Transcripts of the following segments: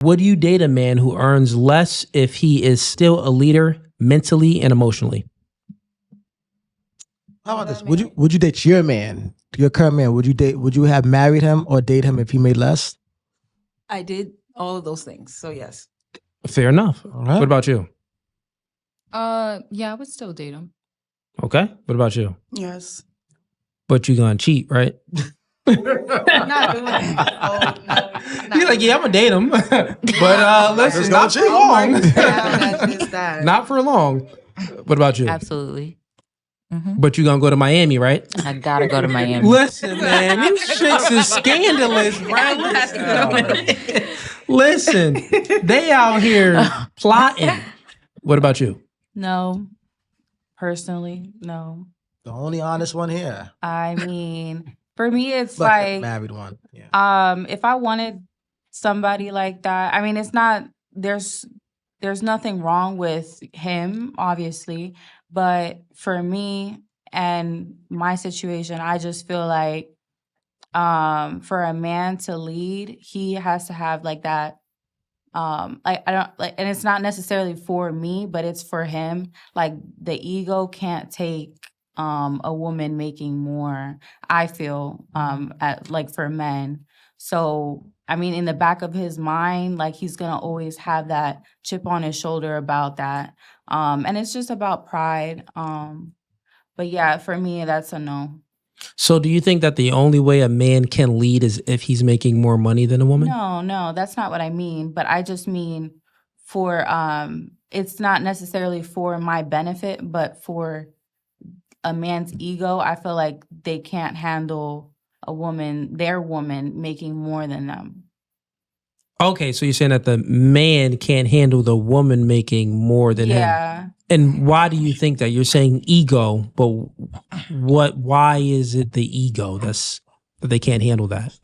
Would you date a man who earns less if he is still a leader mentally and emotionally? How about this? Would you date your man, your current man? Would you have married him or date him if he made less? I did all of those things. So yes. Fair enough. right. What about you? Yeah, I would still date him. Okay. What about you? Yes. But you gonna cheat, right? I'm not doing it. Oh, no. He's like, yeah, I'm gonna date him, but listen, not for long. That's just that. Not for long. What about you? Absolutely. But you gonna go to Miami, right? I gotta go to Miami. Listen, man, these chicks is scandalous, right? Listen, they out here plotting. What about you? No, personally, no. The only honest one here. I mean, for me, it's But like, married one. Yeah. if I wanted somebody like that, I mean, it's not, there's nothing wrong with him, obviously, but for me and my situation, I just feel like, for a man to lead, he has to have like that, like, I don't like, and it's not necessarily for me, but it's for him. Like, the ego can't take a woman making more, I feel, like, for men. So I mean, in the back of his mind, like, he's gonna always have that chip on his shoulder about that, and it's just about pride. But yeah, for me, that's a no. So do you think that the only way a man can lead is if he's making more money than a woman? No, that's not what I mean. But I just mean for it's not necessarily for my benefit, but for a man's ego. I feel like they can't handle their woman making more than them. Okay, so you're saying that the man can't handle the woman making more than him. Yeah. And why do you think that? You're saying ego, but why is it the ego that they can't handle that?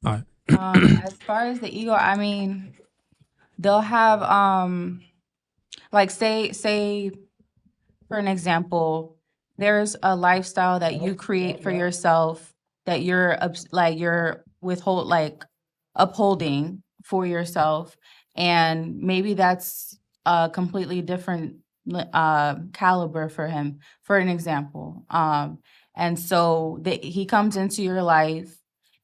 All right. As far as the ego, I mean, they'll have like say for an example, there's a lifestyle that you create for yourself that you're upholding for yourself, and maybe that's a completely different caliber for him, for an example. And so he comes into your life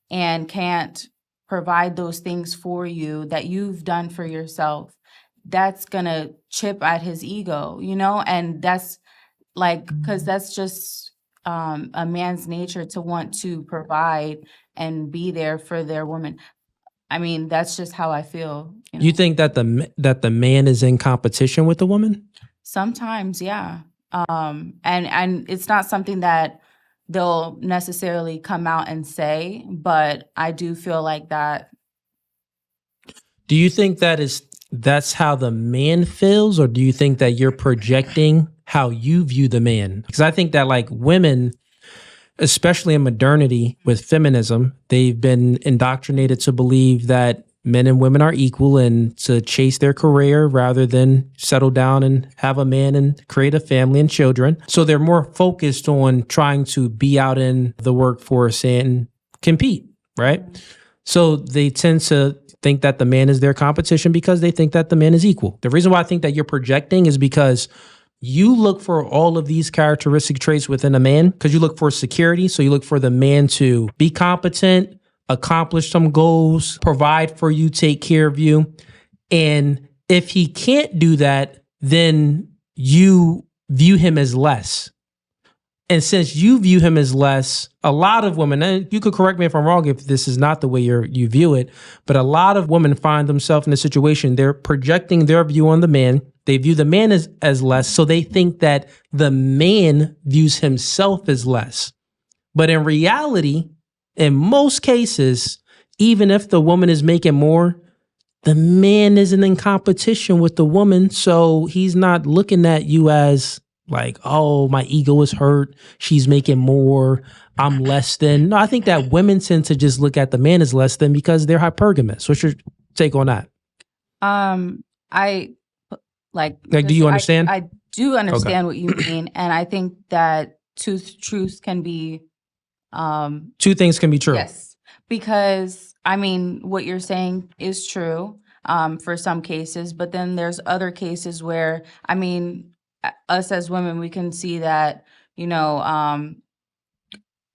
and can't provide those things for you that you've done for yourself. That's gonna chip at his ego, and that's like, because that's just a man's nature to want to provide and be there for their woman. I mean, that's just how I feel. You think that the man is in competition with the woman? Sometimes, yeah. And it's not something that they'll necessarily come out and say, but I do feel like that. Do you think that's how the man feels, or do you think that you're projecting how you view the man? Because I think that, like, women, especially in modernity with feminism, they've been indoctrinated to believe that men and women are equal and to chase their career rather than settle down and have a man and create a family and children. So they're more focused on trying to be out in the workforce and compete, right? So they tend to think that the man is their competition because they think that the man is equal. The reason why I think that you're projecting is because you look for all of these characteristic traits within a man because you look for security. So you look for the man to be competent, accomplish some goals, provide for you, take care of you. And if he can't do that, then you view him as less. And since you view him as less, a lot of women, and you could correct me if I'm wrong if this is not the way you view it, but a lot of women find themselves in a situation, they're projecting their view on the man. They view the man as less, so they think that the man views himself as less. But in reality, in most cases, even if the woman is making more, the man isn't in competition with the woman, so he's not looking at you as like, oh, my ego is hurt, she's making more, I'm less than. No, I think that women tend to just look at the man as less than because they're hypergamous. What's your take on that? Do you understand? I do understand what you mean, and I think that truth can be two things can be true. Yes, because I mean, what you're saying is true. for some cases. But then there's other cases where, I mean, us as women, we can see that, you know,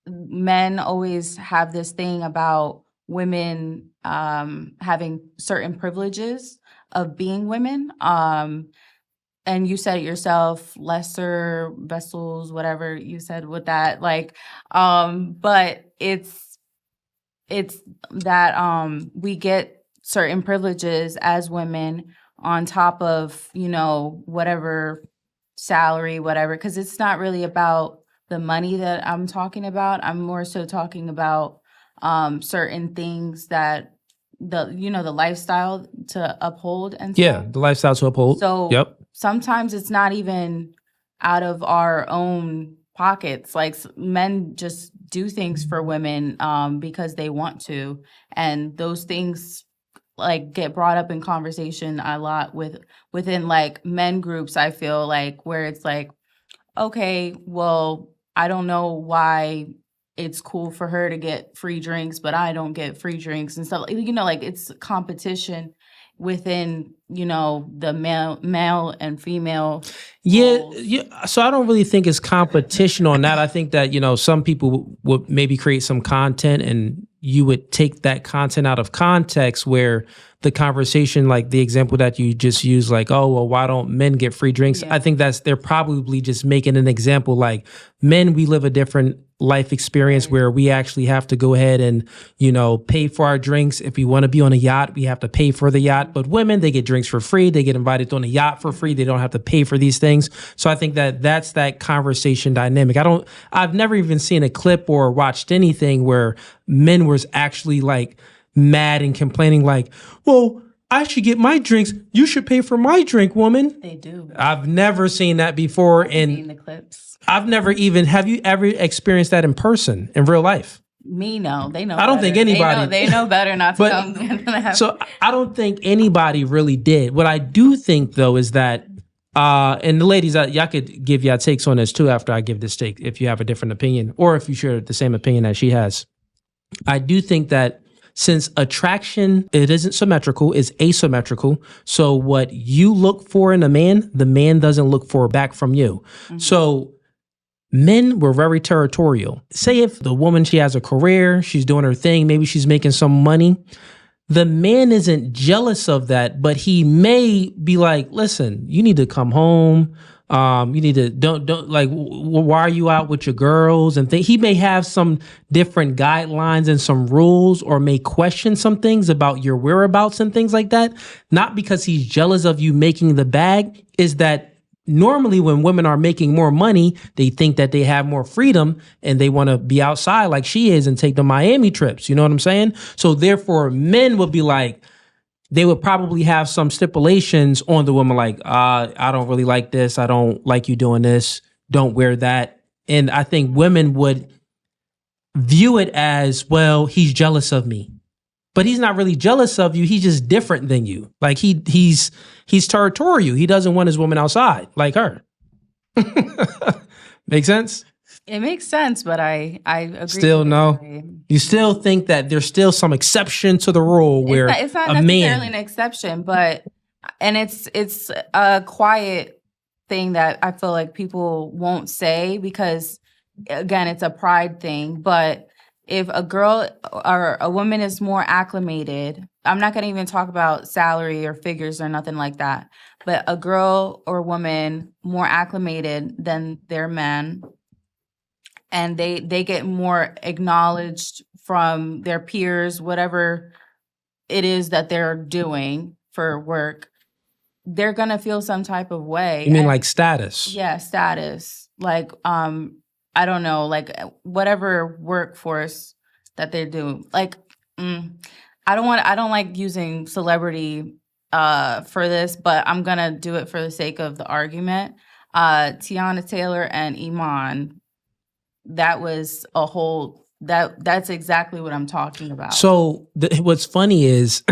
men always have this thing about women having certain privileges of being women. And you said it yourself, lesser vessels, whatever you said with that, like, but it's that we get certain privileges as women on top of, you know, whatever salary, whatever, because it's not really about the money that I'm talking about. I'm more so talking about certain things that the lifestyle to uphold and Yeah, stuff. the lifestyle to uphold. So Yep. sometimes it's not even out of our own pockets. Like men just do things for women because they want to, and those things like get brought up in conversation a lot within like men groups. I feel like where it's like, okay, well, I don't know why it's cool for her to get free drinks, but I don't get free drinks and stuff. You know, like it's competition within, you know, the male and female. Yeah, roles. yeah. So I don't really think it's competition on that. I think that, you know, some people would maybe create some content and you would take that content out of context where the conversation, like the example that you just used, like, oh, well, why don't men get free drinks? Yeah. I think they're probably just making an example like men, we live a different life experience Right. where we actually have to go ahead and, you know, pay for our drinks. If we want to be on a yacht, we have to pay for the yacht. But women, they get drinks for free. They get invited on a yacht for free. They don't have to pay for these things. So I think that that's that conversation dynamic. I've never even seen a clip or watched anything where men was actually like mad and complaining like, well, I should get my drinks. You should pay for my drink, woman. They do. I've never seen that before. Seen And the clips. have you ever experienced that in person, in real life? Me, no. They know. I don't better. think anybody- They know better not to But- come. So I don't think anybody really did. What I do think though is that, and the ladies, y'all could give y'all takes on this too after I give this take, if you have a different opinion, or if you share the same opinion that she has. I do think that since attraction, it isn't symmetrical, it's asymmetrical. So what you look for in a man, the man doesn't look for back from you. Mm-hmm. So men were very territorial. Say if the woman, she has a career, she's doing her thing, maybe she's making some money. The man isn't jealous of that, but he may be like, listen, you need to come home. You need to don't like, why are you out with your girls and things? He may have some different guidelines and some rules, or may question some things about your whereabouts and things like that. Not because he's jealous of you making the bag, is that normally when women are making more money, they think that they have more freedom and they want to be outside like she is and take the Miami trips. You know what I'm saying? So therefore men would be like, they would probably have some stipulations on the woman like, I don't really like this. I don't like you doing this. Don't wear that. And I think women would view it as, well, he's jealous of me. But he's not really jealous of you. He's just different than you. Like he's territorial. He doesn't want his woman outside like her. Make sense? It makes sense, but I agree. Still with no? you. You still think that there's still some exception to the rule where It's not a necessarily man. an exception, but it's a quiet thing that I feel like people won't say because again, it's a pride thing. But if a girl or a woman is more acclimated, I'm not going to even talk about salary or figures or nothing like that. But a girl or woman more acclimated than their men, and they get more acknowledged from their peers, whatever it is that they're doing for work, they're gonna feel some type of way. You mean And- like status? yeah, status. Like I don't know, like whatever workforce that they're doing. Like I don't like using celebrity for this, but I'm gonna do it for the sake of the argument. Tiana Taylor and Iman, that was a whole that's exactly what I'm talking about. So what's funny is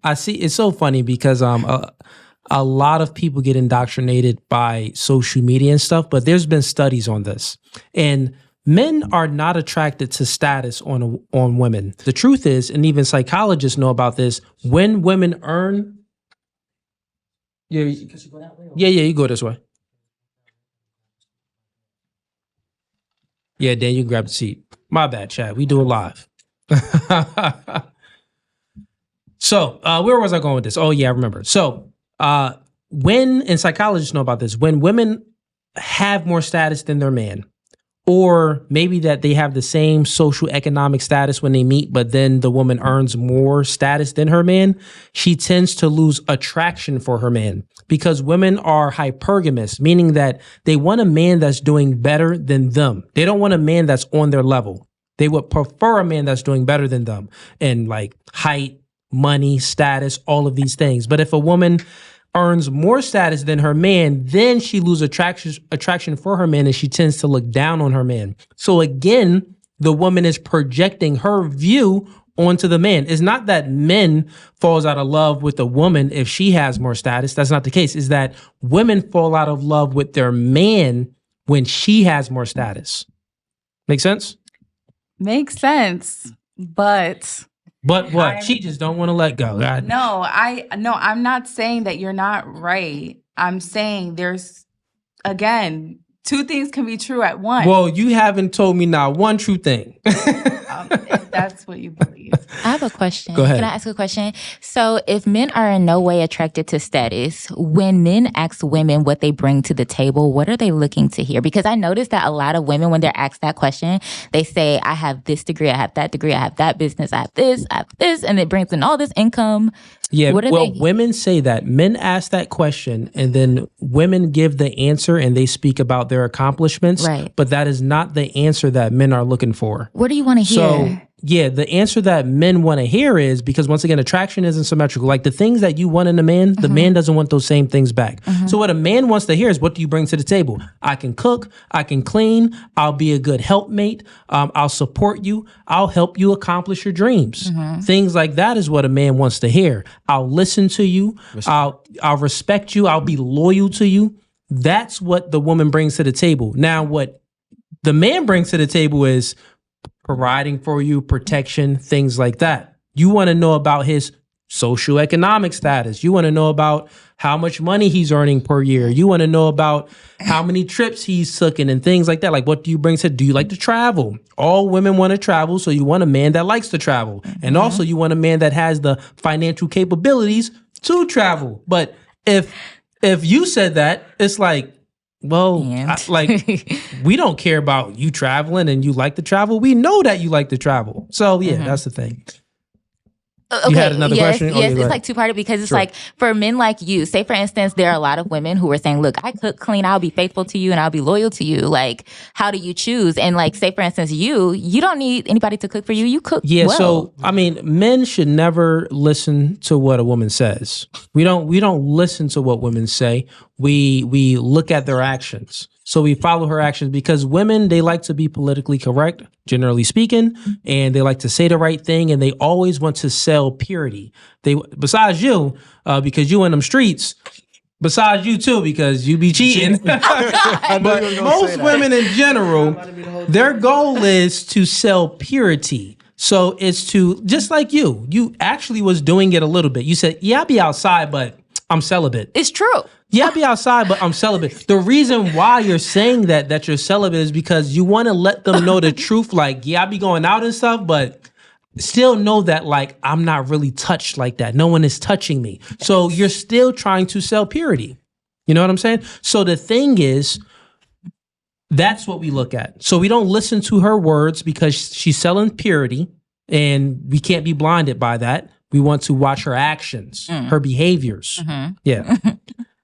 I see it's so funny because a lot of people get indoctrinated by social media and stuff, but there's been studies on this, and men are not attracted to status on women. The truth is, and even psychologists know about this, when women earn Yeah, yeah, you go this way. Yeah, Dan, you can grab the seat. My bad, Chad. We do it live. So, where was I going with this? Oh, yeah, I remember. So, when, and psychologists know about this, when women have more status than their man, or maybe that they have the same social economic status when they meet, but then the woman earns more status than her man, she tends to lose attraction for her man because women are hypergamous, meaning that they want a man that's doing better than them. They don't want a man that's on their level. They would prefer a man that's doing better than them in like height, money, status, all of these things. But if a woman earns more status than her man, then she loses attraction for her man and she tends to look down on her man. So again, the woman is projecting her view onto the man. It's not that men falls out of love with a woman if she has more status. That's not the case. It's that women fall out of love with their man when she has more status. Make sense? Makes sense. But what? She just don't want to let go. No, I'm not saying that you're not right. I'm saying there's, again, two things can be true at once. Well, you haven't told me not one true thing. If that's what you believe. I have a question. Go ahead. Can I ask a question? So if men are in no way attracted to status, when men ask women what they bring to the table, what are they looking to hear? Because I noticed that a lot of women, when they're asked that question, they say, I have this degree, I have that degree, I have that business, I have this, and it brings in all this income. Yeah, women say that. Men ask that question, and then women give the answer, and they speak about their accomplishments. Right. But that is not the answer that men are looking for. What do you want to hear? So, yeah, the answer that men want to hear is, because once again, attraction isn't symmetrical. Like the things that you want in a man, the man doesn't want those same things back. So what a man wants to hear is, what do you bring to the table? I can cook, I can clean, I'll be a good helpmate, I'll support you, I'll help you accomplish your dreams. Things like that is what a man wants to hear. I'll listen to you, I'll respect you, I'll be loyal to you. That's what the woman brings to the table. Now, what the man brings to the table is providing for you, protection, things like that. You want to know about his socioeconomic status. You want to know about how much money he's earning per year. You want to know about how many trips he's taken and things like that. Like, what do you bring to, do you like to travel? All women want to travel, so you want a man that likes to travel. And also you want a man that has the financial capabilities to travel. But if you said that, it's like, well, we don't care about you traveling and you like to travel. We know that you like to travel. So yeah, that's the thing. Okay, you had another question? Yes, it's like two-parted because it's like for men like you, say for instance, there are a lot of women who are saying, look, I cook, clean, I'll be faithful to you and I'll be loyal to you. Like, how do you choose? And like, say for instance, you don't need anybody to cook for you. You cook well. So I mean, men should never listen to what a woman says. We don't listen to what women say. We look at their actions. So we follow her actions, because women, they like to be politically correct, generally speaking, and they like to say the right thing, and they always want to sell purity. Besides you, because you in them streets, besides you too, because you be cheating. But most women in general, their goal is to sell purity. So it's to, just like you actually was doing it a little bit. You said, yeah, I'll be outside, but I'm celibate. It's true. Yeah, I'll be outside, but I'm celibate. The reason why you're saying that you're celibate is because you want to let them know the truth. Like, yeah, I'll be going out and stuff, but still know that, like, I'm not really touched like that. No one is touching me. So you're still trying to sell purity. You know what I'm saying? So the thing is, that's what we look at. So we don't listen to her words because she's selling purity, and we can't be blinded by that. We want to watch her actions, her behaviors. Yeah.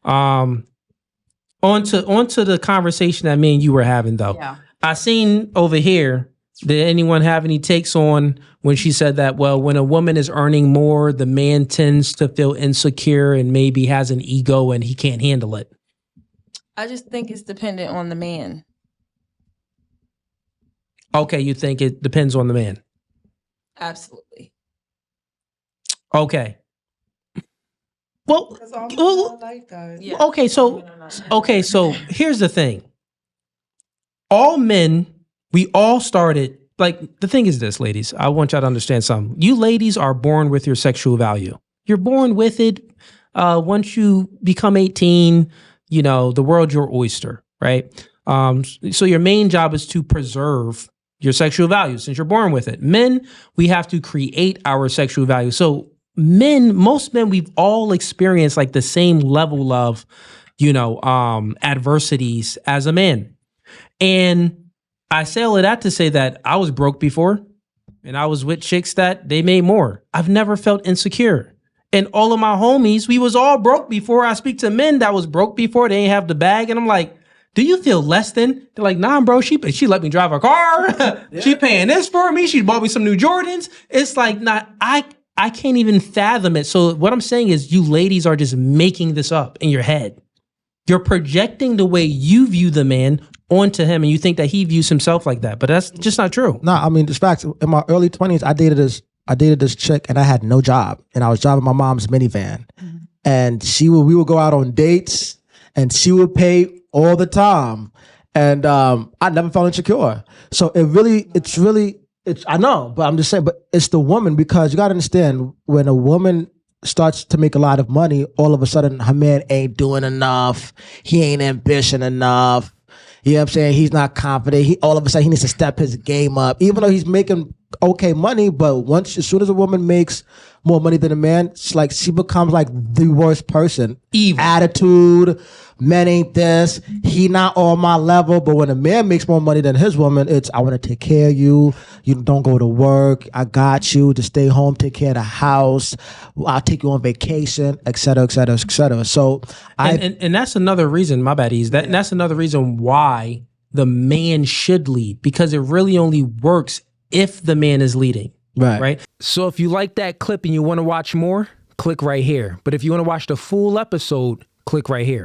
On to the conversation that me and you were having, though. Yeah. I seen over here, did anyone have any takes on when she said that, well, when a woman is earning more, the man tends to feel insecure and maybe has an ego and he can't handle it? I just think it's dependent on the man. Okay, you think it depends on the man? Absolutely. Okay. Well, like that. Yeah. okay, so here's the thing. All men, we all started, like, the thing is this, ladies, I want y'all to understand something. You ladies are born with your sexual value. You're born with it. once you become 18, you know, the world's your oyster, right? So your main job is to preserve your sexual value since you're born with it. Men, we have to create our sexual value. So most men, we've all experienced like the same level of, you know, adversities as a man. And I say all of that to say that I was broke before and I was with chicks that they made more. I've never felt insecure. And all of my homies, we was all broke before. I speak to men that was broke before. They ain't have the bag. And I'm like, do you feel less than? They're like, nah, bro, she let me drive her car. She paying this for me. She bought me some new Jordans. It's like, I can't even fathom it. So what I'm saying is you ladies are just making this up in your head. You're projecting the way you view the man onto him and you think that he views himself like that. But that's just not true. No, I mean, it's facts. In my early 20s, I dated this chick and I had no job. And I was driving my mom's minivan. Mm-hmm. And we would go out on dates and she would pay all the time. And I never felt insecure. So I know, but I'm just saying, but it's the woman, because you got to understand, when a woman starts to make a lot of money, all of a sudden her man ain't doing enough. He ain't ambitious enough. You know what I'm saying? He's not confident. All of a sudden he needs to step his game up, even though he's making okay money. But as soon as a woman makes more money than a man, it's like she becomes like the worst person. Evil attitude. Men ain't this. He not on my level. But when a man makes more money than his woman, it's, I want to take care of you. You don't go to work. I got you to stay home, take care of the house. I'll take you on vacation, et cetera, et cetera, et cetera. So and that's another reason, my bad, that's another reason why the man should lead, because it really only works if the man is leading. Right. So if you like that clip and you want to watch more, click right here. But if you want to watch the full episode, click right here.